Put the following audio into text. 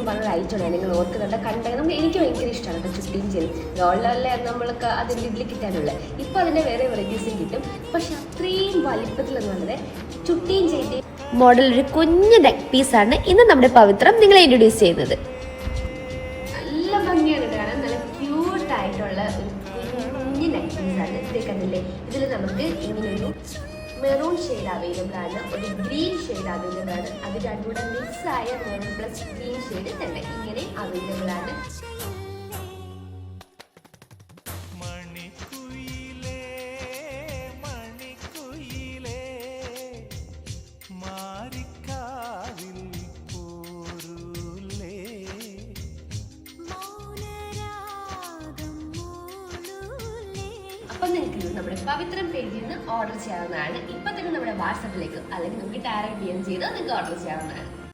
വളരെ ലൈറ്റാണ്. നിങ്ങൾ ഓർക്കുന്നുണ്ട് കണ്ടെങ്കിൽ എനിക്ക് ഭയങ്കര ഇഷ്ടമാണ് കേട്ടോ ചുട്ടിയും ചെയിൻ. ഓൺലൈനിലെ നമ്മൾക്ക് അതിൻ്റെ ഇതിൽ കിട്ടാനുള്ളത്. ഇപ്പോൾ അതിൻ്റെ വേറെ വെറൈറ്റീസും കിട്ടും. പക്ഷെ അത്രയും വലിപ്പത്തിലെന്നുള്ളത് ചുട്ടിയും ചെയിൻ്റെ മോഡൽ ഒരു കുഞ്ഞു നെക്ക് പീസാണ് ഇന്ന് നമ്മുടെ പവിത്രം നിങ്ങളെ ഇൻട്രൊഡ്യൂസ് ചെയ്യുന്നത്. നല്ല ഭംഗിയാണ് കാണാൻ. നല്ല ക്യൂട്ടായിട്ടുള്ള ഒരു കുഞ്ഞു നെക്ക് പീസാണ്. ഇതേക്കതില്ലേ, ഇതിൽ നമുക്ക് ഇങ്ങനെയൊരു മെറൂൺ ഷെയ്ഡ് അവൈലബിൾ ആണ്, ഒരു ഗ്രീൻ ഷെയ്ഡ് അവൈലബിൾ ആണ്. അത് രണ്ടും കൂടെ മിക്സ് ആയ മെറൂൺ പ്ലസ് ഗ്രീൻ ഷെയ്ഡ് തന്നെ ഇങ്ങനെ അവൈലബിൾ ആണ്. അപ്പം നിങ്ങൾക്ക് നമ്മുടെ പവിത്രം പേജിൽ നിന്ന് ഓർഡർ ചെയ്യാവുന്നതാണ്. ഇപ്പം തന്നെ നമ്മുടെ വാട്സാപ്പിലേക്ക് അല്ലെങ്കിൽ നമുക്ക് ഡയറക്റ്റ് DM ചെയ്ത് നിങ്ങൾക്ക് ഓർഡർ ചെയ്യാവുന്നതാണ്.